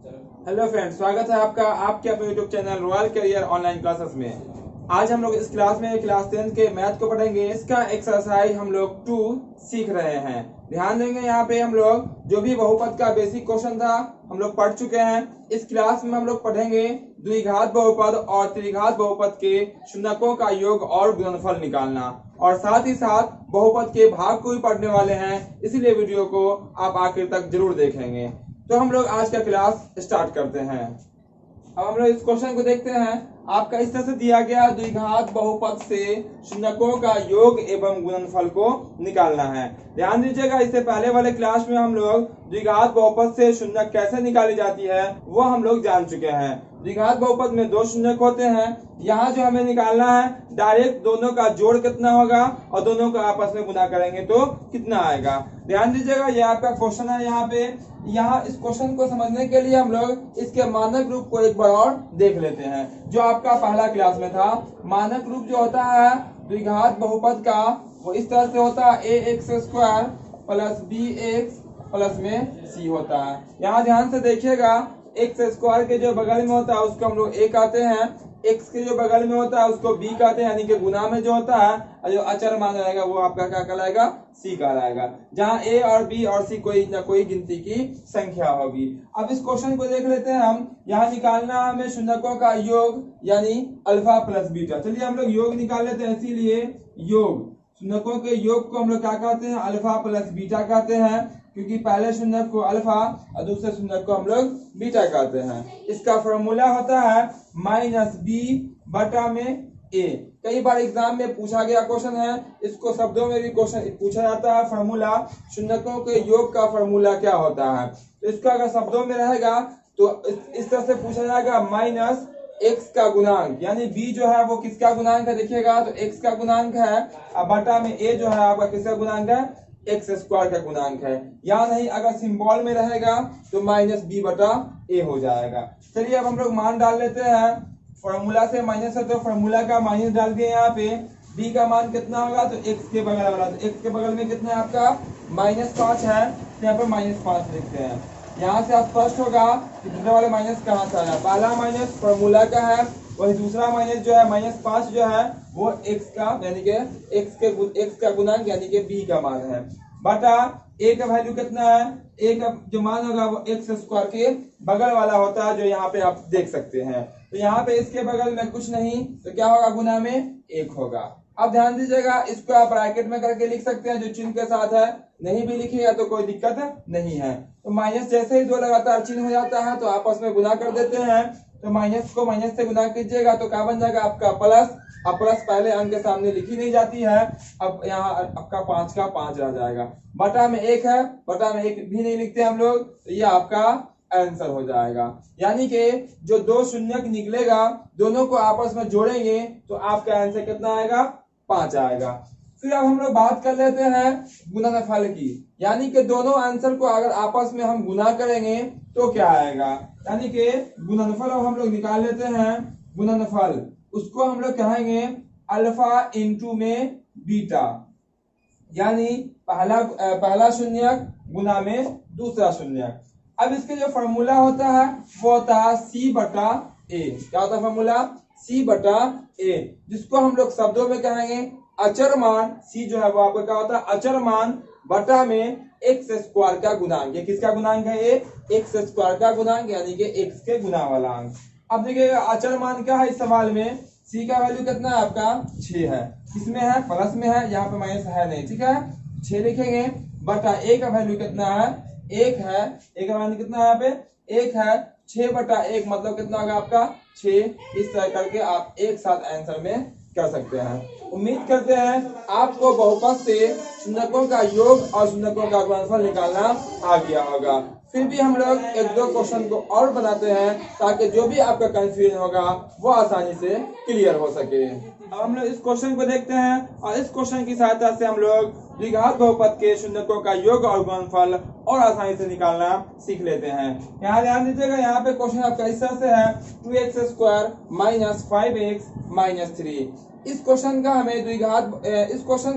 Hello friends, स्वागत है आपका आपके अपने YouTube channel royal career online classes में। आज हम लोग इस क्लास में क्लास 10 के मैथ को पढ़ेंगे। इसका एक्सरसाइज हम लोग 2 सीख रहे हैं। ध्यान देंगे, यहाँ पे हम लोग जो भी बहुपद का बेसिक क्वेश्चन था हम लोग पढ़ चुके हैं। इस क्लास में हम लोग पढ़ेंगे द्विघात बहुपद और त्रिघात बहुपद के शून्यकों का योग और गुणनफल निकालना, और साथ ही साथ बहुपद के भाग को भी पढ़ने वाले हैं। इसीलिए वीडियो को आप आखिर तक जरूर देखेंगे। तो हम लोग आज का क्लास स्टार्ट करते हैं। अब हम लोग इस क्वेश्चन को देखते हैं। आपका इस तरह से दिया गया द्विघात बहुपद से शून्यकों का योग एवं गुणनफल को निकालना है। ध्यान दीजिएगा, इससे पहले वाले क्लास में हम लोग द्विघात बहुपद से शून्यक कैसे निकाली जाती है वो हम लोग जान चुके हैं। द्विघात बहुपद में 2 शून्यक होते हैं। यहाँ जो हमें निकालना है, डायरेक्ट दोनों का जोड़ कितना होगा और दोनों को आपस में गुना करेंगे तो कितना आएगा। ध्यान दीजिएगा, ये आपका क्वेश्चन है। यहाँ इस क्वेश्चन को समझने के लिए हम लोग इसके मानक रूप को एक बार और देख लेते हैं, जो आपका पहला क्लास में था। मानक रूप जो होता है द्विघात बहुपद का, वो इस तरह से होता है ax² प्लस bx प्लस में c होता है। यहाँ ध्यान से देखिएगा, x² के जो बगल में होता है उसको हम लोग a कहते हैं, x के जो बगल में होता है उसको b कहते हैं, यानी कि गुना में जो होता है, और जो अचर मान रहेगा वो आपका क्या कहलाएगा, c कहलाएगा। जहाँ a और b और c कोई ना कोई गिनती की संख्या होगी। अब इस क्वेश्चन को देख लेते हैं हम। यहाँ निकालना हमें शून्यकों का योग, यानी अल्फा प्लस बीटा। चलिए हम लोग योग निकाल लेते हैं। इसीलिए योग, शून्यकों के योग को हम लोग क्या कहते हैं, अल्फा प्लस बीटा कहते हैं, क्योंकि पहले शून्यक को अल्फा और दूसरे शून्यक को हम लोग बीटा कहते हैं। इसका फॉर्मूला होता है -b बटा में a। कई बार एग्जाम में पूछा गया क्वेश्चन है, इसको शब्दों में भी क्वेश्चन पूछा जाता है। फॉर्मूला, शून्यकों के योग का फॉर्मूला क्या होता है, तो इसका अगर शब्दों में रहेगा तो इस तरह से पूछा जाएगा, माइनस x का गुणांक, यानी b जो है वो किसका गुणांक है, देखिएगा तो x का गुणांक है, और बटा में a जो है आपका किसका गुणांक है, x² का गुणांक है। या नहीं, अगर सिंबल में रहेगा तो -b बटा a हो जाएगा। चलिए अब हम लोग मान डाल लेते हैं। फॉर्मूला से माइनस है तो फॉर्मूला का माइनस डाल दिए। यहाँ पे b का मान कितना होगा, तो x के बगल वाला, तो x के बगल में कितना है आपका -5 है, तो यहाँ पर -5 लिखते हैं। यहाँ से आप स्पष्ट होगा कि दूसरे वाले माइनस कहाँ से आया। पहला माइनस फॉर्मूला का है, वही दूसरा माइनस जो है -5 जो है वो x का, यानी कि x का गुणांक यानी कि b का मान है, बटा a का वैल्यू कितना है, a का जो मान होगा वो x² के बगल वाला होता है, जो यहाँ पे आप देख सकते हैं। तो यहाँ पे इसके बगल में कुछ नहीं, तो क्या होगा, गुना में 1 होगा। अब ध्यान दीजिएगा, इसको आप ब्रैकेट में करके लिख सकते हैं जो चिन्ह के साथ है, नहीं भी लिखिएगा तो कोई दिक्कत नहीं है। तो माइनस जैसे ही दो लगातार चिन्ह हो जाता है तो आपस में गुना कर देते हैं। तो माइनस को माइनस से गुना कीजिएगा तो क्या बन जाएगा आपका प्लस। अब प्लस पहले अंक के सामने लिखी नहीं जाती है, अब यहाँ आपका 5 का 5 रह जाएगा, बटा में 1 है, बटा में 1 भी नहीं लिखते हम लोग, तो ये आपका आंसर हो जाएगा। यानी कि जो 2 शून्यक निकलेगा, दोनों को आपस में जोड़ेंगे तो आपका आंसर कितना आएगा, 5 आएगा। फिर अब हम लोग बात कर लेते हैं गुणनफल की, यानी कि दोनों आंसर को अगर आपस में हम गुना करेंगे तो क्या आएगा, यानी कि गुणनफल अब हम लोग निकाल लेते हैं। गुणनफल उसको हम लोग कहेंगे अल्फा इंटू में बीटा, यानी पहला शून्यक गुना में दूसरा शून्यक। अब इसके जो फॉर्मूला होता है वो होता है c बटा a। क्या होता है फॉर्मूला, c बटा a, जिसको हम लोग शब्दों में कहेंगे अचर मान। c जो है वो आपका क्या होता है, अचर मान बटा में x² का गुणांक। ये किसका गुणांक है, ये x² का गुणांक, यानी कि x के गुना वाला अंक। अब देखिएगा अचर मान क्या है, इस सवाल में c का वैल्यू कितना है आपका 6 है, किसमें है, प्लस में है, यहाँ पे माइनस है नहीं, ठीक है, 6 लिखेंगे, बटा a का वैल्यू कितना है, 1 है, a का वैल्यू कितना है, यहाँ पे 1 है, 6 बटा 1 मतलब कितना होगा आपका 6। इस तरह करके आप एक साथ आंसर में कर सकते हैं। उम्मीद करते हैं आपको बहुपद से शून्यकों का योग और शून्यकों का गुणनफल निकालना आ गया होगा। फिर भी हम लोग 1-2 क्वेश्चन को और बनाते हैं ताकि जो भी आपका कंफ्यूजन होगा वो आसानी से क्लियर हो सके। अब हम लोग इस क्वेश्चन को देखते हैं, और इस क्वेश्चन की सहायता से हम लोग द्विघात बहुपद के शून्यकों का योग और गुणनफल और आसानी से निकालना सीख लेते हैं। यहाँ ध्यान दीजिएगा, यहाँ पे क्वेश्चन आपका इस तरह से है 2x² - 5x - 3। इस क्वेश्चन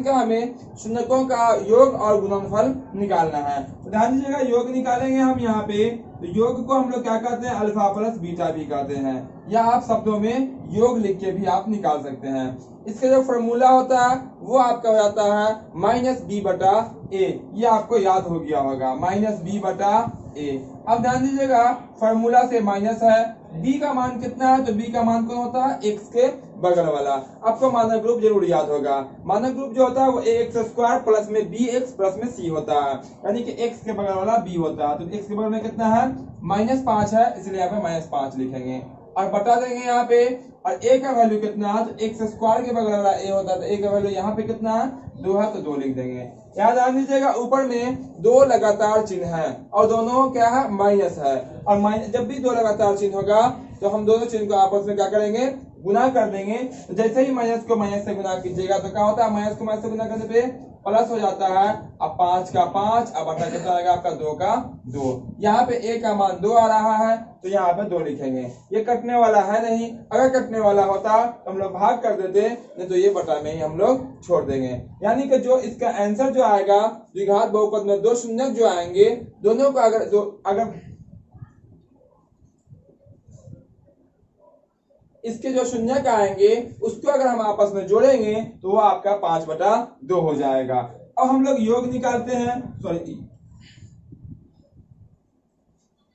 का हमें शून्यकों का योग और गुणनफल निकालना है। तो ध्यान दीजिएगा, योग निकालेंगे हम यहाँ पे तो योग को हम लोग क्या कहते हैं, अल्फा प्लस बीटा भी कहते हैं, या आप शब्दों में योग लिख के भी आप निकाल सकते हैं। इसका जो फॉर्मूला होता है वो आपका हो जाता है माइनस बी बटा ए, ये आपको याद हो गया होगा, माइनस बी बटा ए। अब ध्यान दीजिएगा फॉर्मूला से माइनस है, बी का मान कितना है, तो बी का मान कौन होता है, एक्स के बगल वाला। आपको मानक ग्रुप जरूर याद होगा, मानक ग्रुप जो होता है वो एक्स स्क्वायर प्लस में बी एक्स प्लस में सी होता है, यानी कि एक्स के बगल वाला बी होता है। तो एक्स के बगल में कितना है, -5 है, इसलिए यहाँ पे -5 लिखेंगे और बटा देंगे यहाँ पे। और ए का वैल्यू कितना है, तो एक्स स्क्वायर के बगल वाला ए होता है, तो ए का वैल्यू यहाँ पे कितना है, 2 है, तो 2 लिख देंगे। याद आ दीजिएगा ऊपर में 2 लगातार चिन्ह है और दोनों क्या है, माइनस है, और माइनस जब भी 2 लगातार चिन्ह होगा तो हम दोनों चिन्ह को आपस में क्या करेंगे, गुना कर देंगे। तो जैसे ही माइनस को माइनस से गुना कीजिएगा तो क्या होता है, माइनस को माइनस से गुना करने पे प्लस हो जाता है। अब 5 का 5, अब बटा कितना आएगा आपका, 2 का 2। यहाँ पे ए का मान 2 आ रहा है, तो यहाँ पे 2 लिखेंगे। ये कटने वाला है नहीं, अगर कटने वाला होता तो हम लोग भाग कर देते, नहीं तो ये बटा में ही हम लोग छोड़ देंगे। यानी कि जो इसका आंसर जो आएगा द्विघात बहुपद में 2 शून्य जो आएंगे, दोनों को अगर इसके जो शून्य का आएंगे उसको अगर हम आपस में जोड़ेंगे तो वो आपका 5/2 हो जाएगा। अब हम लोग योग निकालते हैं,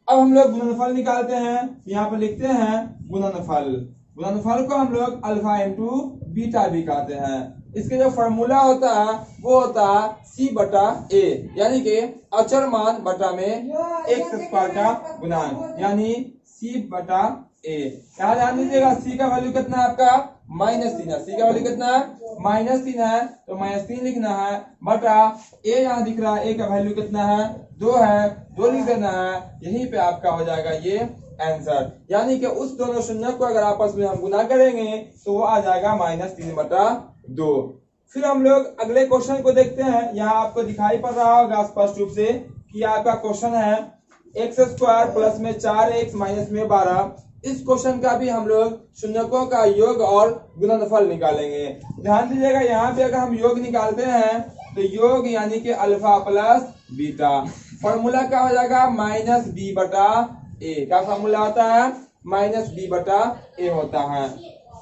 अब हम लोग गुणनफल निकालते हैं। यहाँ पर लिखते हैं गुणनफल। गुणनफल को हम लोग अल्फा इंटू बीटा भी कहते हैं। इसके जो फॉर्मूला होता है वो होता है सी बटा ए, यानी कि अचर मान बटा में एक्स स्क्वायर का गुणांक, यानी सी बटा ए। यहाँ ध्यान दीजिएगा सी का वैल्यू कितना है आपका, -3 है। सी का वैल्यू कितना है, -3 है, तो -3 लिखना है बटा ए, यहाँ दिख रहा है ए का वैल्यू कितना है, 2 है, 2 लिख देना है। यहीं पे आपका हो जाएगा ये आंसर, यानी कि उस दोनों शून्य को अगर आपस में हम गुना करेंगे तो वो आ जाएगा -3/2। फिर हम लोग अगले क्वेश्चन को देखते हैं। यहाँ आपको दिखाई पड़ रहा होगा स्पष्ट रूप से कि आपका क्वेश्चन है x² प्लस में 4x माइनस में 12। इस क्वेश्चन का भी हम लोग शून्यकों का योग और गुणनफल निकालेंगे। ध्यान दीजिएगा यहाँ पे अगर हम योग निकालते हैं तो योग यानी कि अल्फा प्लस बीटा, फॉर्मूला क्या हो जाएगा, -b बटा ए। क्या फॉर्मूला होता है, -b बटा ए होता है।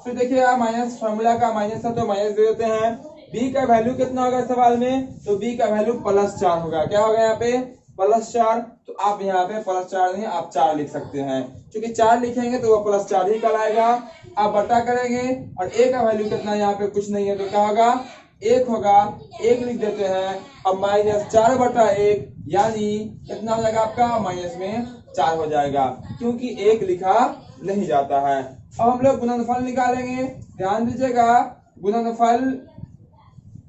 फिर देखिएगा माइनस, फॉर्मूला का माइनस है तो माइनस दे देते हैं। b का वैल्यू कितना होगा सवाल में, तो b का वैल्यू +4 होगा। क्या होगा यहाँ पे, +4। तो आप यहाँ पे +4 नहीं, आप 4 लिख सकते हैं, क्योंकि 4 लिखेंगे तो वो +4 ही कहलाएगा। आप बटा करेंगे और a का वैल्यू कितना, यहाँ पे कुछ नहीं है तो क्या होगा, 1 होगा, 1 लिख देते हैं। अब -4/1 यानी कितना हो जाएगा आपका, माइनस में 4 हो जाएगा, क्योंकि 1 लिखा नहीं जाता है। अब हम लोग गुणनफल निकालेंगे। ध्यान दीजिएगा गुणनफल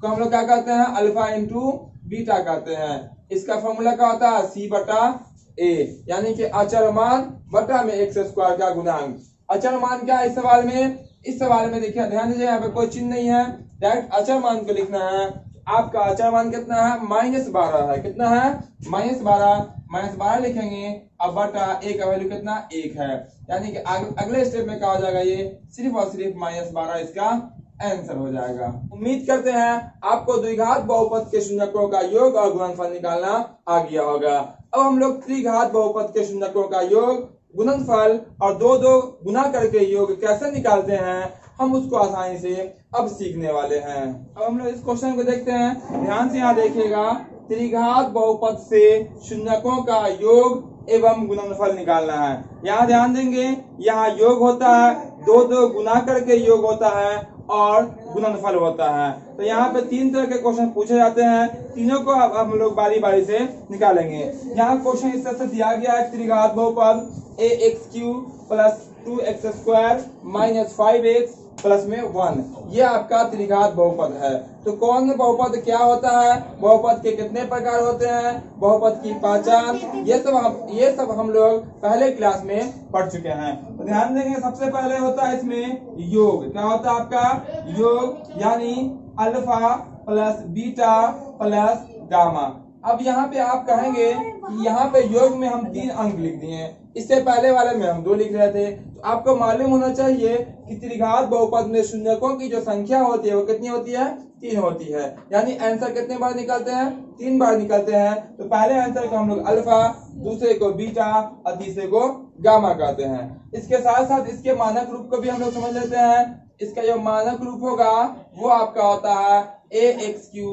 को हम लोग क्या कहते हैं, अल्फा इंटू बीटा कहते हैं। इसका फॉर्मूला क्या होता है, सी बटा ए, यानी कि अचर मान बटा में x² का गुणांक। अचर मान क्या है इस सवाल में, इस सवाल में देखिए ध्यान दीजिए यहाँ पे कोई चिन्ह नहीं है, डायरेक्ट अचर मान को लिखना है। आपका अचर मान कितना है, -12 है। कितना है, -12 लिखेंगे। अब बटा ए का वैल्यू कितना, 1 है, यानी कि अगले स्टेप में क्या हो जाएगा, ये सिर्फ और सिर्फ -12 इसका आंसर हो जाएगा। उम्मीद करते हैं आपको द्विघात बहुपद के शून्यकों का योग और गुणनफल निकालना आ गया होगा। अब हम लोग त्रिघात बहुपद के शून्यकों का योग, गुणनफल और 2-2 गुना करके योग कैसे निकालते हैं, हम उसको आसानी से अब सीखने वाले हैं। अब हम लोग इस क्वेश्चन को देखते हैं, ध्यान से यहाँ देखिएगा। त्रिघात बहुपद से शून्यकों का योग एवं गुणनफल निकालना है। यहाँ ध्यान देंगे, यहाँ योग होता है, 2-2 गुना करके योग होता है और गुणनफल होता है। तो यहाँ पे 3 तरह के क्वेश्चन पूछे जाते हैं, तीनों को अब हम लोग बारी बारी से निकालेंगे। यहाँ क्वेश्चन इस तरह से दिया गया है, त्रिघात बहुपद ax³ plus 2x² minus 5x plus में 1, ये आपका त्रिघात बहुपद है। तो कौन बहुपद क्या होता है, बहुपद के कितने प्रकार होते हैं, बहुपद की पहचान, ये सब हम लोग पहले क्लास में पढ़ चुके हैं। तो ध्यान देंगे, सबसे पहले होता है इसमें योग। क्या होता है आपका योग, यानी alpha plus beta plus gamma. अब यहाँ पे आप कहेंगे कि यहाँ पे योग में हम 3 अंक लिख दिए, इससे पहले वाले में हम 2 लिख रहे थे। तो आपको मालूम होना चाहिए कि त्रिघात बहुपद में शून्यकों की जो संख्या होती है वो कितनी होती है, 3 होती है, यानी आंसर कितने बार निकलते हैं? 3 बार निकलते हैं। तो पहले आंसर को हम लोग अल्फा, दूसरे को बीटा और तीसरे को गामा कहते हैं। इसके साथ साथ इसके मानक रूप को भी हम लोग समझ लेते हैं। इसका जो मानक रूप होगा वो आपका होता है ax³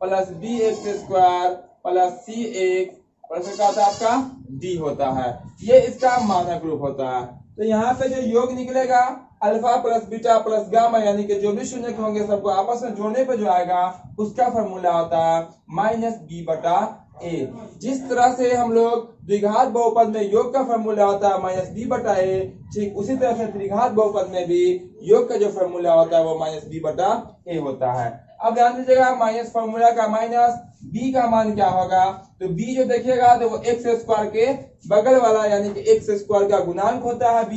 plus bx² plus cx plus क्या होता है आपका d होता है। ये इसका मानक रूप होता है। तो यहाँ पे जो योग निकलेगा alpha plus beta plus gamma, यानी कि जो भी शून्य होंगे सबको आपस में जोड़ने पे जो आएगा उसका फॉर्मूला होता है -b/a। जिस तरह से हम लोग द्विघात बहुपद में योग का फॉर्मूला होता है -b/a, ठीक उसी तरह से त्रिघात बहुपद में भी योग का जो फॉर्मूला होता है वो -b/a होता है। अब ध्यान दीजिएगा, माइनस फॉर्मूला का माइनस b का मान क्या होगा? तो b जो देखिएगा तो वो x² के बगल वाला यानी कि x² का गुणांक होता है b।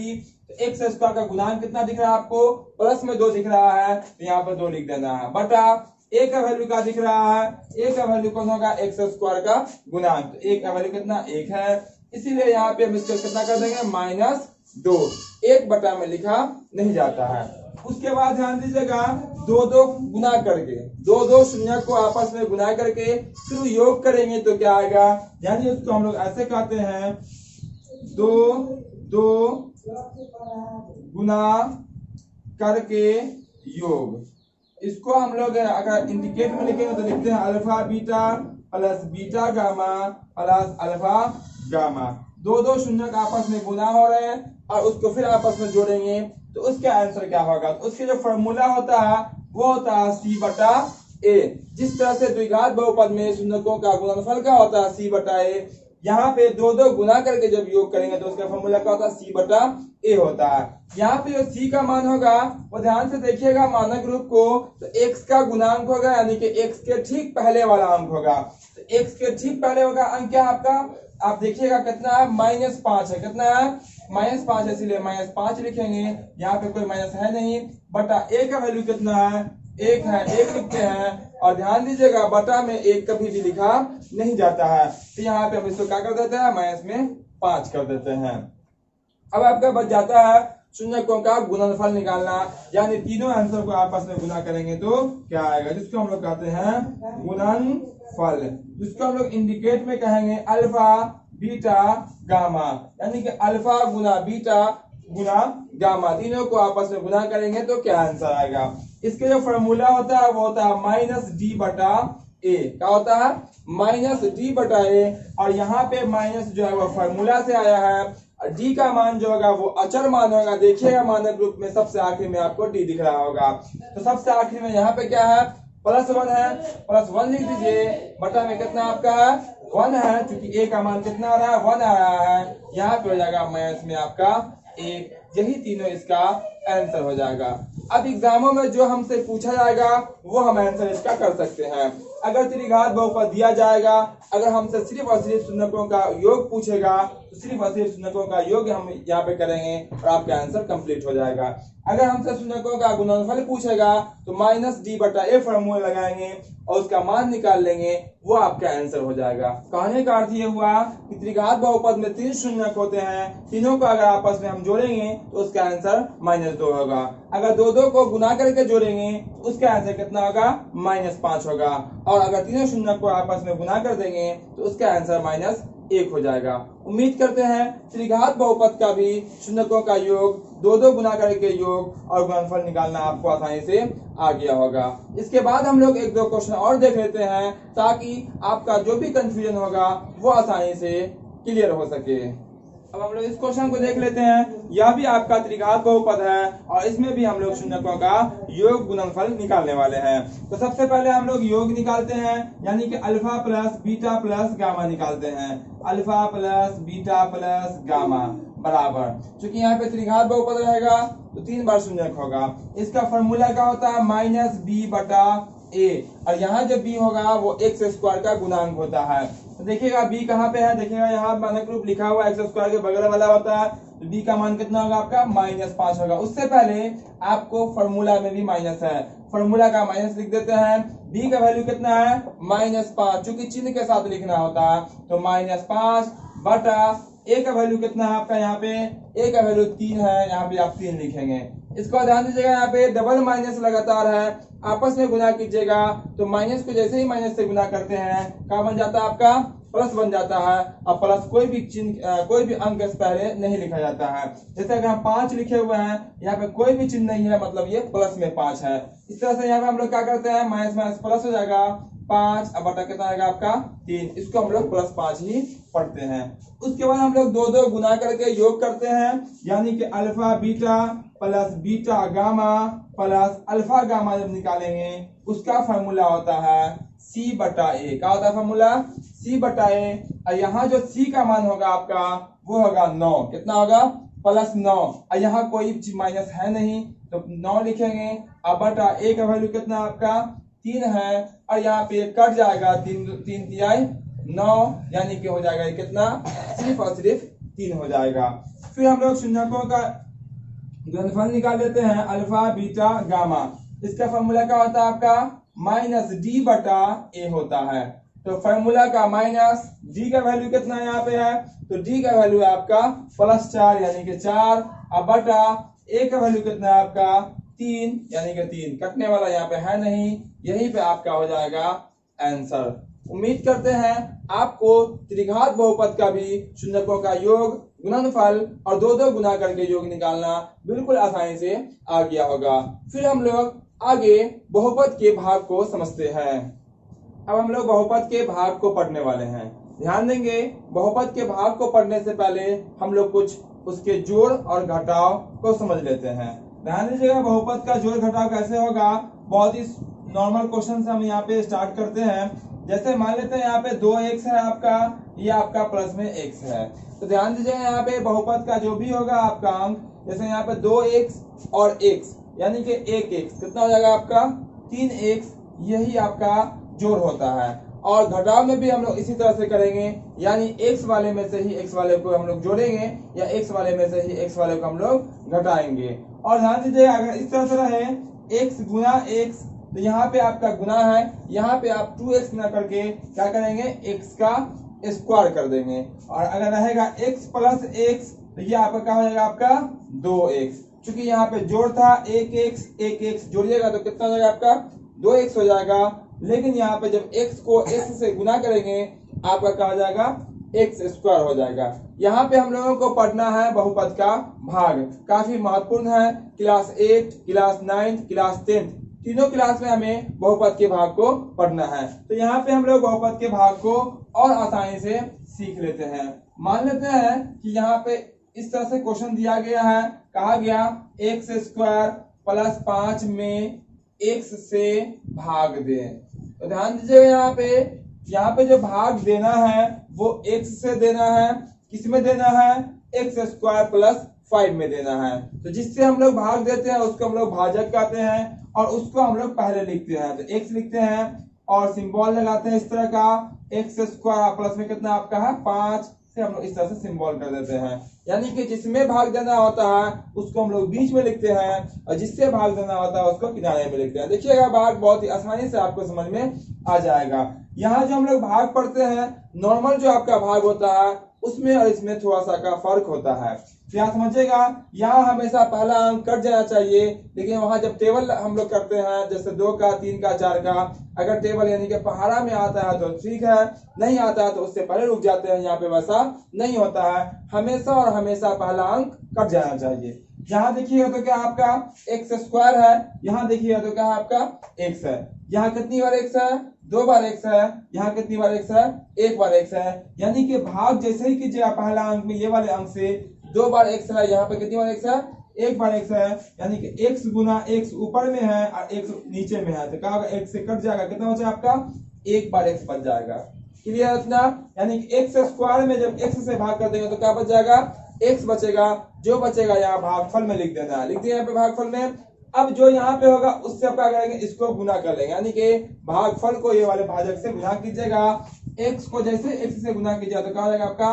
तो x² का गुणांक कितना दिख रहा है आपको? प्लस में 2 दिख रहा है, तो यहाँ पर 2 लिख देना है, बटा a का वैल्यू क्या दिख रहा है? a का वैल्यू कौन होगा? x² का गुणांक। तो a का वैल्यू कितना? 1 है, इसीलिए यहाँ पे हम इसको कितना कर देंगे? -2। 1 बटा में लिखा नहीं जाता है। उसके बाद ध्यान दीजिएगा, 2 गुना करके 2 शून्य को आपस में गुना करके फिर योग करेंगे तो क्या आएगा? यानी उसको हम लोग ऐसे कहते हैं 2 गुना करके योग। इसको हम लोग अगर इंडिकेट में लिखेंगे तो लिखते हैं alpha beta plus beta gamma plus alpha gamma. 2 शून्य का आपस में गुना हो रहे हैं और उसको फिर आपस में जोड़ेंगे तो उसका आंसर क्या होगा? तो उसके जो फॉर्मूला होता है वो होता है c/a। जिस तरह से द्विघात बहुपद में शून्यकों का गुणनफल क्या होता है? c/a। यहाँ पे 2 गुना करके जब योग करेंगे तो उसका फॉर्मूला क्या होता है? c/a होता है। यहाँ पे जो c का मान होगा वो ध्यान से देखिएगा मानक रूप को, तो x का गुणांक होगा यानी कि x के ठीक पहले वाला अंक होगा। तो x के ठीक पहले होगा अंक क्या आपका? आप देखिएगा कितना है? -5 है। कितना है? -5 है, इसीलिए -5 लिखेंगे। यहाँ पे कोई माइनस है नहीं, बटा a का वैल्यू कितना है? 1 है, 1 लिखते हैं। और ध्यान दीजिएगा बटा में 1 कभी भी लिखा नहीं जाता है, तो यहाँ पे हम इसको क्या कर देते हैं? -5 कर देते हैं। अब आपका बच जाता है शून्यकों का गुणनफल निकालना, यानी तीनों आंसर को आपस में गुना करेंगे तो क्या आएगा? जिसको हम लोग कहते हैं गुणनफल, जिसको हम लोग इंडिकेट में कहेंगे अल्फा बीटा गामा, यानी कि अल्फा गुना बीटा गुना गामा, तीनों को आपस में गुना करेंगे तो क्या आंसर आएगा? इसके जो फॉर्मूला होता है वो होता है -d/a। क्या होता है? -d/a। और यहाँ पे माइनस जो है वो फॉर्मूला से आया है, और d का मान जो होगा वो अचर मान होगा। देखिएगा मानक रूप में सबसे आखिर में आपको d दिख रहा होगा, तो सबसे आखिर में यहाँ पे क्या है? +1 है, +1 लिख दीजिए, बटा में कितना आपका है? 1 है, क्योंकि a का मान कितना आ रहा है? 1 आ रहा है। यहाँ पे हो जाएगा मैथ में आपका 1। यही तीनों इसका आंसर हो जाएगा। अब एग्जामों में जो हमसे पूछा जाएगा वो हम आंसर इसका कर सकते हैं। अगर त्रिघात बहुपद दिया जाएगा, अगर हमसे सिर्फ और सिर्फ शून्यकों का योग पूछेगा तो सिर्फ और सिर्फ शून्यकों का योग हम यहाँ पे करेंगे और आपका आंसर कंप्लीट हो जाएगा। अगर हमसे शून्यकों का गुणनफल पूछेगा तो -d/a फॉर्मूला लगाएंगे और उसका मान निकाल लेंगे, वो आपका आंसर हो जाएगा। कहने का अर्थ ये हुआ कि त्रिघात बहुपद में 3 शून्यक होते हैं, तीनों को अगर आपस में हम जोड़ेंगे तो उसका आंसर -2 होगा। अगर 2 को गुना करके जोड़ेंगे तो उसका आंसर कितना होगा? -5 होगा। और अगर तीनों शून्यक को आपस में गुना कर देंगे तो उसका आंसर -1 हो जाएगा। उम्मीद करते हैं त्रिघात बहुपद का भी शून्यकों का योग 2 गुना करके योग और गुणनफल निकालना आपको आसानी से आ गया होगा। इसके बाद हम लोग 1-2 क्वेश्चन और देख लेते हैं ताकि आपका जो भी कंफ्यूजन होगा वो आसानी से क्लियर हो सके। अब हम लोग इस क्वेश्चन को देख लेते हैं। यह भी आपका त्रिघात बहुपद है और इसमें भी हम लोग शून्यकों का योग गुणनफल निकालने वाले हैं। तो सबसे पहले हम लोग योग निकालते हैं, यानी कि alpha plus beta plus gamma निकालते हैं। Alpha plus beta plus gamma बराबर, क्योंकि यहाँ पे त्रिघात बहुपद रहेगा तो 3 बार शून्यक होगा। इसका फॉर्मूला क्या होता है? -b/a। और यहाँ जब b होगा वो x² का गुणांक होता है। तो देखिएगा b कहाँ पे है? देखिएगा यहाँ मानक रूप लिखा हुआ x² के बगल वाला होता है, तो b का मान कितना होगा आपका? -5 होगा। उससे पहले आपको फॉर्मूला में भी माइनस है, फॉर्मूला का माइनस लिख देते हैं। b का वैल्यू कितना है? -5, चूंकि चिन्ह के साथ लिखना होता है, तो -5 बटा a का वैल्यू कितना है आपका? यहाँ पे a का वैल्यू 3 है, यहाँ पे आप 3 लिखेंगे। इसको ध्यान दीजिएगा, यहाँ पे डबल माइनस लगातार है, आपस में गुना कीजिएगा तो माइनस को जैसे ही माइनस से गुना करते हैं क्या बन जाता है आपका, प्लस बन जाता है। अब प्लस कोई भी चिन्ह कोई भी अंक से पहले नहीं लिखा जाता है। जैसे अगर हम 5 लिखे हुए हैं, यहाँ पे कोई भी चिन्ह नहीं है, मतलब ये प्लस में 5 है। इस तरह से यहाँ पे हम लोग क्या करते हैं, माइनस माइनस प्लस हो जाएगा 5, अब बटा कितना आएगा आपका 3, इसको हम लोग +5 ही पढ़ते हैं। उसके बाद हम लोग 2 गुना करके योग करते हैं, यानी कि alpha beta plus beta gamma plus alpha gamma जब निकालेंगे उसका फॉर्मूला होता है C/A। क्या होता है फॉर्मूला, C/A। और यहाँ जो C का मान होगा आपका वो होगा 9, कितना होगा +9। और यहाँ कोई माइनस है नहीं तो 9 लिखेंगे। अब बटा A का वैल्यू कितना आपका 3 है, और यहाँ पे कट जाएगा 3 3 9, यानी कि हो जाएगा ये कितना, सिर्फ और सिर्फ 3 हो जाएगा। फिर हम लोग शून्यकों का गुणनफल निकाल लेते हैं, अल्फा बीटा गामा। इसका फॉर्मूला क्या होता है आपका -D/A होता है। तो फॉर्मूला का माइनस डी का वैल्यू कितना यहाँ पे है, तो डी का वैल्यू है आपका +4 यानी कि 4। अब बटा ए का वैल्यू कितना है आपका 3 यानी कि 3, कटने वाला यहाँ पे है नहीं, यहीं पे आपका हो जाएगा आंसर। उम्मीद करते हैं आपको त्रिघात बहुपद का भी शून्यकों का योग, गुणनफल और 2 गुना करके योग निकालना बिल्कुल आसानी से आ गया होगा। फिर हम लोग आगे बहुपद के भाग को समझते हैं। अब हम लोग बहुपद के भाग को पढ़ने वाले हैं। ध्यान देंगे, बहुपद के भाग को पढ़ने से पहले हम लोग कुछ उसके जोड़ और घटाव को समझ लेते हैं। ध्यान दीजिएगा, बहुपद का जोड़ घटाव कैसे होगा, बहुत ही नॉर्मल क्वेश्चन से हम यहाँ पे स्टार्ट करते हैं। जैसे मान लेते हैं यहाँ पे 2x है आपका, ये आपका प्लस में x है। तो ध्यान दीजिएगा यहाँ पे बहुपद का जो भी होगा आपका अंक, जैसे यहाँ पे 2x और x यानी कि 1x कितना हो जाएगा आपका 3x, यही आपका जोड़ होता है। और घटाव में भी हम लोग इसी तरह से करेंगे, यानी x वाले में से ही x वाले को हम लोग जोड़ेंगे या x वाले में से ही x वाले को हम लोग घटाएंगे। और ध्यान दीजिएगा, अगर इस तरह से रहे x गुना x, तो यहाँ पे आपका गुना है, यहाँ पे आप 2x गुना करके क्या करेंगे, x का स्क्वायर कर देंगे। और अगर रहेगा x प्लस x, तो ये आपका क्या हो जाएगा आपका 2x। चूंकि यहाँ पे जोड़ था 1x जोड़िएगा तो कितना हो जाएगा आपका 2x हो जाएगा। लेकिन यहाँ पे जब x को x से गुना करेंगे आपका क्या हो जाएगा x² हो जाएगा। यहाँ पे हम लोगों को पढ़ना है बहुपद का भाग, काफी महत्वपूर्ण है। क्लास 8, क्लास 9, क्लास 10 तीनों क्लास में हमें बहुपद के भाग को पढ़ना है। तो यहाँ पे हम लोग बहुपद के भाग को और आसानी से सीख लेते हैं। मान लेते हैं कि यहाँ पे इस तरह से क्वेश्चन दिया गया है, कहा गया x² प्लस 5 में x से भाग दें। तो ध्यान दीजिएगा, यहाँ पे जो भाग देना है वो x से देना है, किस में देना है, x² प्लस 5 में देना है। तो जिससे हम लोग भाग देते हैं उसको हम लोग भाजक कहते हैं, और उसको हम लोग पहले लिखते हैं। तो x लिखते हैं और सिंबल लगाते हैं इस तरह का, x² प्लस में कितना आपका है 5 से हम लोग इस तरह से सिंबल कर देते हैं। यानी कि जिसमें भाग देना होता है उसको हम लोग बीच में लिखते हैं, और जिससे भाग देना होता है उसको किनारे में लिखते हैं। देखिएगा, भाग बहुत ही आसानी से आपको समझ में आ जाएगा। यहाँ जो हम लोग भाग पढ़ते हैं, नॉर्मल जो आपका भाग होता है उसमें और इसमें थोड़ा सा का फर्क होता है। तो यहाँ समझिएगा, यहाँ हमेशा पहला अंक कट जाना चाहिए, लेकिन वहां जब टेबल हम लोग करते हैं, जैसे 2 का 3 का 4 का, अगर टेबल यानी कि पहाड़ा में आता है तो ठीक है, नहीं आता है तो उससे पहले रुक जाते हैं। यहाँ पे वैसा नहीं होता है, हमेशा और हमेशा पहला अंक कट जाना चाहिए। यहाँ देखिएगा तो क्या आपका x² है, यहाँ देखिएगा तो क्या आपका x है। यहाँ कितनी बार x है, 2 बार x है। यहाँ कितनी बार x है, 1 बार x है। यानी कि भाग जैसे ही कीजिएगा पहला अंक में, ये वाले अंक से 2 बार x है, यहाँ पे कितनी बार x है, 1 बार x है। यानी कि x गुना x ऊपर में है और x नीचे में है, तो क्या होगा, x से कट जाएगा, कितना बचा आपका 1 बार x बच जाएगा। क्लियर इतना, यानी कि x² में जब x से भाग कर देंगे तो क्या बच जाएगा, x बचेगा। जो बचेगा यहाँ भागफल में लिख देना है, लिख दिया यहाँ पे भागफल में। अब जो यहाँ पे होगा उससे आप क्या करेंगे, इसको गुना कर लेंगे, यानी कि भागफल को ये वाले भाजक से गुना कीजिएगा। x को जैसे x से गुना कीजिएगा तो क्या हो जाएगा आपका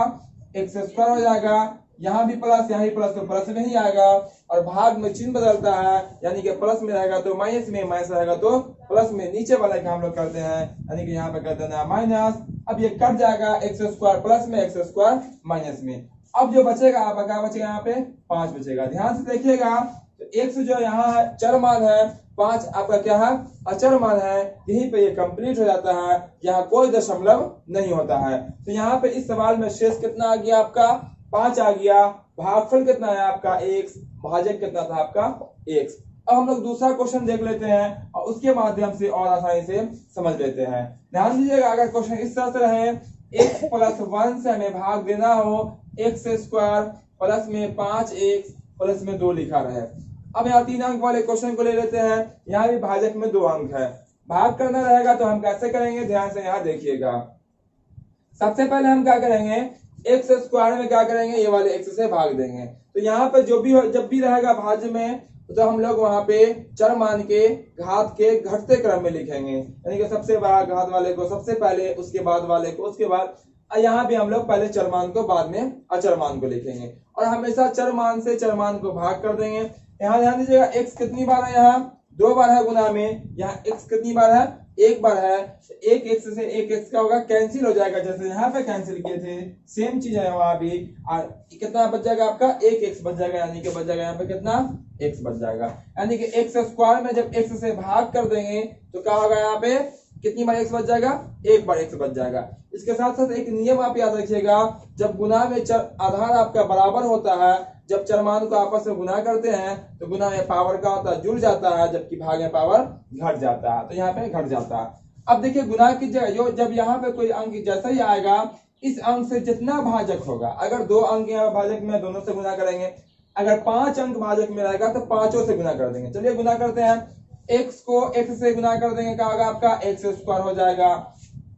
x² हो जाएगा। यहाँ भी प्लस, यहाँ भी प्लस, तो प्लस में ही आएगा। और भाग में चिन्ह बदलता है, यानी कि प्लस में रहेगा तो माइनस में, माइनस रहेगा तो प्लस में। नीचे वाले का हम लोग करते हैं, यानी कि यहाँ पे कर देना माइनस। अब ये कट जाएगा, x² प्लस में, x² माइनस में। अब जो बचेगा आपका क्या बचेगा, यहाँ पे 5 बचेगा। ध्यान से देखिएगा, तो x जो यहाँ है चर मान है, 5 आपका क्या है अचर मान है। यहीं पे ये कंप्लीट हो जाता है, यहाँ कोई दशमलव नहीं होता है। तो यहाँ पे इस सवाल में शेष कितना आ गया आपका 5 आ गया, भागफल कितना है आपका x, भाजक कितना था आपका x। अब हम लोग दूसरा क्वेश्चन देख लेते हैं और उसके माध्यम से और आसानी से समझ लेते हैं। ध्यान दीजिएगा, अगर क्वेश्चन इस तरह से रहे x प्लस 1 से हमें भाग देना हो x स्क्वायर प्लस में 5x प्लस में 2 लिखा रहे। अब यहाँ 3 अंक वाले क्वेश्चन को ले लेते हैं, यहाँ भी भाजक में 2 अंक है, भाग करना रहेगा तो हम कैसे करेंगे, ध्यान से यहाँ देखिएगा। सबसे पहले हम क्या करेंगे, एक्स स्क्वायर में क्या करेंगे, ये वाले x से भाग देंगे। तो यहाँ पे जब भी रहेगा भाज्य में तो हम लोग वहां पे चर मान के घात के घटते क्रम में लिखेंगे, यानी कि सबसे बड़ा घात वाले को सबसे पहले, उसके बाद वाले को उसके बाद। यहाँ भी हम लोग पहले चर मान को बाद में अचर मान को लिखेंगे और हमेशा चर मान से चर मान को भाग कर देंगे। यहाँ ध्यान दीजिएगा, x कितनी बार है, यहाँ 2 बार है गुना में, यहाँ x कितनी बार है, 1 बार है। एक x से एक x का होगा कैंसिल हो जाएगा, जैसे यहाँ पे कैंसिल किए थे सेम चीज है वहां भी। और कितना बच जाएगा आपका, एक x बच जाएगा, यानी कि बच जाएगा यहाँ पे कितना x बच जाएगा। यानी कि x स्क्वायर में जब x से भाग कर देंगे तो क्या होगा, यहाँ पे कितनी बार x बच जाएगा, 1 बार x बच जाएगा। इसके साथ साथ एक नियम आप याद रखिएगा, जब गुना में चर आधार आपका बराबर होता है, जब चर मान को आपस में गुना करते हैं तो गुना में पावर का होता है जुड़ जाता है, जबकि भाग में पावर घट जाता है, तो यहाँ पे घट जाता है। अब देखिए गुना की जगह जब यहाँ पे कोई अंक जैसा ही आएगा, इस अंक से जितना भाजक होगा, अगर 2 अंक यहाँ भाजक में दोनों से गुना करेंगे, अगर 5 अंक भाजक में रहेगा तो 5 से गुना कर देंगे। चलिए गुना करते हैं, x को x से गुना कर देंगे, क्या होगा आपका x स्क्वायर हो जाएगा।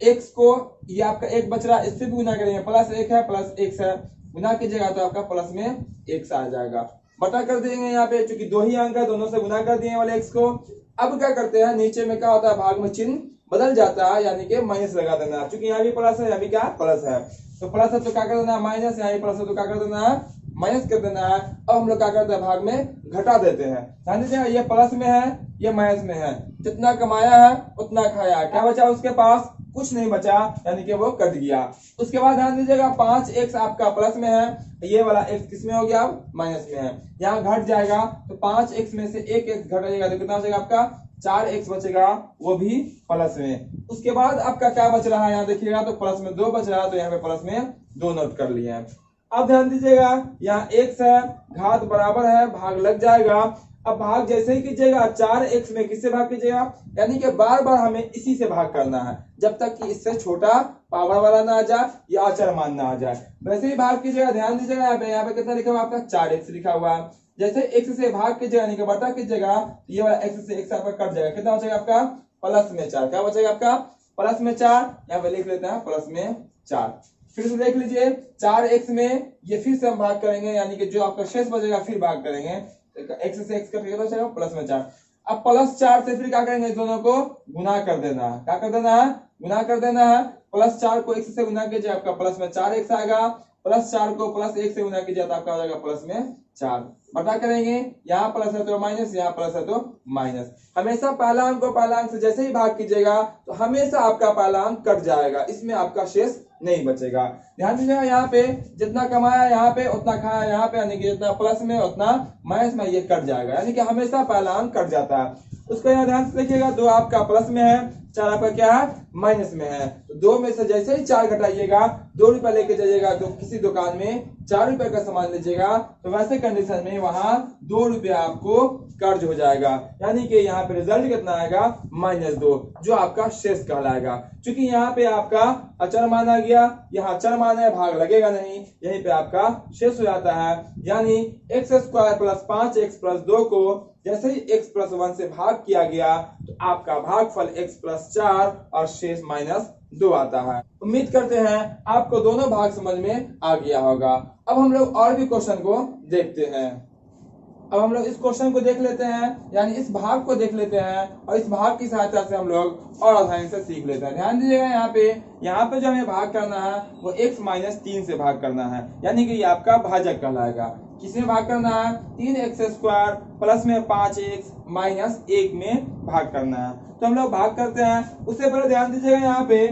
x को ये आपका 1 बच रहा है, इससे भी गुना करेंगे, प्लस 1 है प्लस x है, गुना कीजिएगा तो आपका प्लस में x आ जाएगा। बटा कर देंगे यहाँ पे, चूंकि 2 ही अंक है दोनों से गुना कर दिए वाले x को। अब क्या करते हैं, नीचे में क्या होता है, भाग में चिन्ह बदल जाता है, यानी कि माइनस लगा देना, चूंकि यहाँ भी प्लस है यहाँ भी क्या प्लस है, तो प्लस है तो क्या कर देना है माइनस, यहाँ भी प्लस है तो क्या कर देना है माइनस कर देना है। अब हम लोग क्या करते हैं, भाग में घटा देते हैं। ध्यान दीजिएगा, ये प्लस में है ये माइनस में है, जितना कमाया है उतना खाया, क्या बचा उसके पास, कुछ नहीं बचा, यानी कि वो कट गया। उसके बाद ध्यान दीजिएगा 5x आपका प्लस में है, ये वाला x किस में हो गया, माइनस में है, यहाँ घट जाएगा तो 5x में से 1x घट जाएगा तो कितना बचेगा आपका 4x बचेगा, वो भी प्लस में। उसके बाद आपका क्या बच रहा है, यहाँ देखिएगा तो प्लस में 2 बच रहा है, तो यहाँ पे प्लस में 2 नोट कर लिए हैं। अब ध्यान दीजिएगा, यहाँ x है, घात बराबर है, भाग लग जाएगा। अब भाग जैसे ही कीजिएगा 4x में किससे भाग कीजिएगा, यानी कि बार बार हमें इसी से भाग करना है, जब तक कि इससे छोटा पावर वाला ना आ जाए या अचर मान ना आ जाए, वैसे ही भाग कीजिएगा। ध्यान दीजिएगा, यहाँ पे कितना लिखा हुआ आपका 4x लिखा हुआ है, जैसे x से भाग कीजिएगा यानी कि बटा कीजिएगा, ये वाला x से x आपका कट जाएगा, कितना बचेगा आपका प्लस में 4, क्या बचेगा आपका प्लस में 4, यहाँ पे लिख लेते हैं प्लस में 4। फिर से देख लीजिए 4x में ये फिर से हम भाग करेंगे, यानी कि जो आपका शेष बचेगा फिर भाग करेंगे, x से x का फिर बचेगा प्लस में 4। अब प्लस 4 से फिर क्या करेंगे, इस दोनों को गुना कर देना है, क्या कर देना है, गुना कर देना है। प्लस 4 को x से गुना कीजिए, आपका प्लस में 4x आएगा, प्लस 4 को प्लस 1 से गुना कीजिए तो आपका हो जाएगा प्लस में 4। बटा करेंगे, यहाँ प्लस है तो माइनस, यहाँ प्लस है तो माइनस। हमेशा पहला अंक को पहला अंक से जैसे ही भाग कीजिएगा तो हमेशा आपका पहला अंक कट जाएगा, इसमें आपका शेष नहीं बचेगा। ध्यान दीजिएगा, यहाँ पे जितना कमाया यहाँ पे उतना खाया यहाँ पे, यानी कि जितना प्लस में उतना माइनस में, ये कट जाएगा, यानी कि हमेशा पहला अंक कट जाता है। उसको यहाँ ध्यान से देखिएगा, 2 आपका प्लस में है, 4 आपका क्या है माइनस में है, तो 2 में से जैसे ही 4 घटाइएगा, 2 रुपए लेके जाइएगा तो किसी दुकान में 4 रुपए का सामान लीजिएगा तो वैसे कंडीशन में वहां 2 रुपया आपको कर्ज हो जाएगा, यानी कि यहाँ पे रिजल्ट कितना आएगा -2, जो आपका शेष कहलाएगा। क्योंकि यहाँ पे आपका अचर मान आ गया, यहाँ अचर मान है, भाग लगेगा नहीं, यहीं पे आपका शेष हो जाता है। यानी x square plus 5x plus 2 को जैसे ही x प्लस 1 से भाग किया गया तो आपका भागफल x प्लस 4 और शेष -2 आता है। उम्मीद करते हैं आपको दोनों भाग समझ में आ गया होगा। अब हम लोग और भी क्वेश्चन को देखते हैं। अब हम लोग इस क्वेश्चन को देख लेते हैं, यानी इस भाग को देख लेते हैं और इस भाग की सहायता से हम लोग और आसानी से सीख लेते हैं। ध्यान दीजिएगा, यहाँ पे जो हमें भाग करना है वो x-3 से भाग करना है, यानी कि ये आपका भाजक कहलाएगा। किसमें भाग करना है, 3x स्क्वायर प्लस में 5x माइनस 1 में भाग करना है। तो हम लोग भाग करते हैं। उससे पहले ध्यान दीजिएगा, यहाँ पे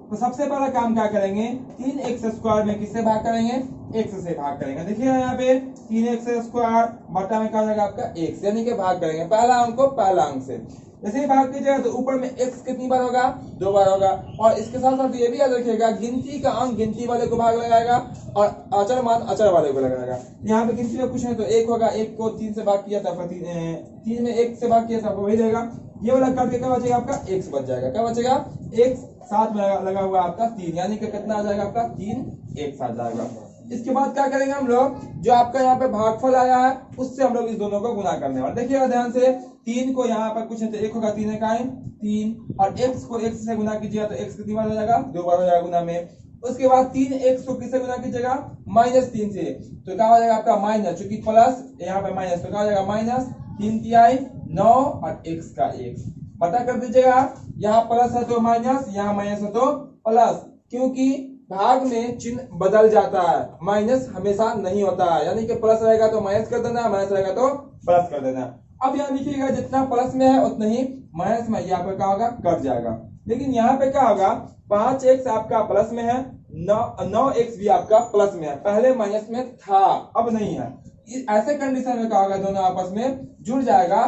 तो सबसे पहला काम क्या करेंगे, 3x² में किससे भाग करेंगे, x से भाग करेंगे। देखिए यहाँ पे 3x² बटा में क्या हो जाएगा आपका x, यानी कि भाग करेंगे पहला अंक को पहला अंक से। जैसे ही भाग कीजिएगा तो ऊपर में x कितनी बार होगा, 2 बार होगा। और इसके साथ साथ ये भी याद रखिएगा, गिनती का अंक गिनती वाले को भाग लगाएगा और अचर मान अचर वाले को लगाएगा। यहाँ पे गिनती में कुछ है तो 1 होगा, 1 को 3 से भाग किया था, 3 में 1 से भाग किया था, वही रहेगा। ये वाला काट के क्या बचेगा आपका, x बच जाएगा। क्या बचेगा, x साथ में लगा हुआ आपका 3, यानी कि कितना आ जाएगा आपका 3 एक साथ जाएगा। इसके बाद क्या करेंगे हम लोग, जो आपका यहाँ पे भागफल आया है उससे हम लोग इस दोनों को गुना करने वाले। देखिएगा ध्यान से, 3 को यहाँ पर कुछ है तो 1 होगा, 3 है 3, और x को x से गुना कीजिएगा तो x कितनी बार हो जाएगा, 2 बार हो जाएगा गुना में। उसके बाद 3x को किससे गुना कीजिएगा, -3 से, तो क्या हो जाएगा आपका माइनस, चूंकि प्लस यहाँ पे माइनस, तो क्या हो जाएगा माइनस 3 तिहाई 9 और x का 1 बटा कर दीजिएगा। यहाँ प्लस है तो माइनस, यहाँ माइनस है तो प्लस, क्योंकि भाग में चिन्ह बदल जाता है, माइनस हमेशा नहीं होता है, यानी कि प्लस रहेगा तो माइनस कर देना, माइनस रहेगा तो प्लस कर देना। अब यहाँ लिखिएगा जितना प्लस में है उतना ही माइनस में, यहाँ पे क्या होगा, कट जाएगा। लेकिन यहाँ पे क्या होगा, 5x आपका प्लस में है, 9x भी आपका प्लस में है, पहले माइनस में था अब नहीं है। ऐसे कंडीशन में क्या होगा, दोनों आपस में जुड़ जाएगा,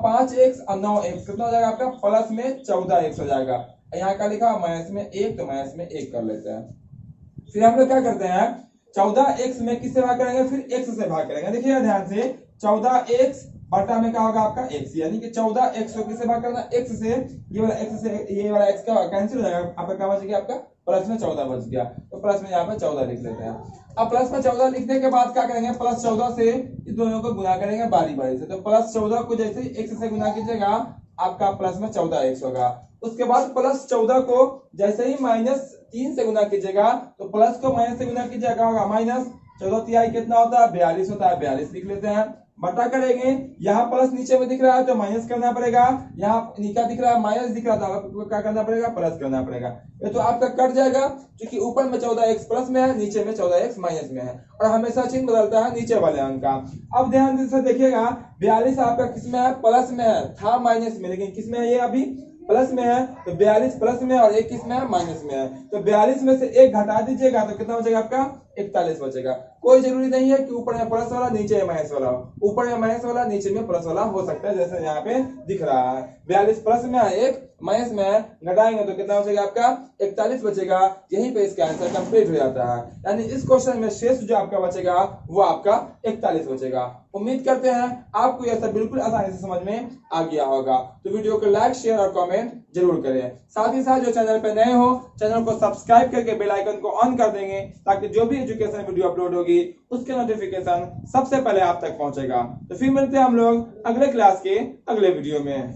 5x और 9x कितना हो जाएगा आपका, प्लस में 14x हो जाएगा। यहाँ का लिखा माइनस में 1, तो माइनस में 1 कर लेते हैं। फिर हम लोग क्या करते हैं, 14x में किससे भाग करेंगे, फिर x से भाग करेंगे। देखिएगा ध्यान से, 14x बटा में क्या होगा आपका x, यानी कि 14x को किससे भाग करना, x से, ये वाला x से ये वाला x का कैंसिल हो जाएगा, आपका क्या बच गया, आपका प्लस में 14 बच गया, तो प्लस में यहाँ पे 14 लिख लेते हैं। अब प्लस में 14 लिखने के बाद क्या करेंगे, प्लस 14 से इस दोनों को गुना करेंगे बारी बारी से। तो प्लस 14 को जैसे ही x से गुना कीजिएगा आपका प्लस में 14x होगा। उसके बाद प्लस 14 को जैसे ही -3 से गुना कीजिएगा तो प्लस को माइनस से गुना कीजिएगा होगा माइनस, 14 तिहाई कितना होता है, 42 होता है, 42 लिख लेते हैं। बटा करेंगे, यहाँ प्लस नीचे में दिख रहा है तो माइनस करना पड़ेगा, यहाँ नीचे दिख रहा है माइनस दिख रहा था, आपको क्या करना पड़ेगा, प्लस करना पड़ेगा। ये तो आपका कट जाएगा, क्योंकि ऊपर में 14x प्लस में है, नीचे में 14x माइनस में है, और हमेशा चिन्ह बदलता है नीचे वाले अंक का। अब ध्यान से देखिएगा, 42 आपका किसमें है, प्लस में है, था माइनस में, लेकिन किसमें है, ये अभी प्लस में है, तो 42 प्लस में और 1 किसमें है, माइनस में है। तो 42 में से 1 घटा दीजिएगा तो कितना बचेगा आपका, 41 बचेगा। कोई जरूरी नहीं है कि ऊपर में प्लस वाला नीचे में माइनस वाला हो, ऊपर में माइनस वाला नीचे में प्लस वाला हो सकता है, जैसे यहाँ पे दिख रहा है। 42 प्लस में है, 1 माइनस में है, घटाएंगे तो कितना बचेगा आपका, 41 बचेगा। यहीं पे इसका आंसर कंप्लीट हो जाता है, यानी इस क्वेश्चन में शेष जो आपका बचेगा वो आपका 41 बचेगा। उम्मीद करते हैं आपको यह सब बिल्कुल आसानी से समझ में आ गया होगा। तो वीडियो को लाइक, शेयर और कमेंट जरूर करें। साथ ही साथ जो चैनल पे नए हो, चैनल को सब्सक्राइब करके बेल आइकन को ऑन कर देंगे, ताकि जो भी एजुकेशन वीडियो अपलोड होगी उसके नोटिफिकेशन सबसे पहले आप तक पहुंचेगा। तो फिर मिलते हैं हम लोग अगले क्लास के अगले वीडियो में।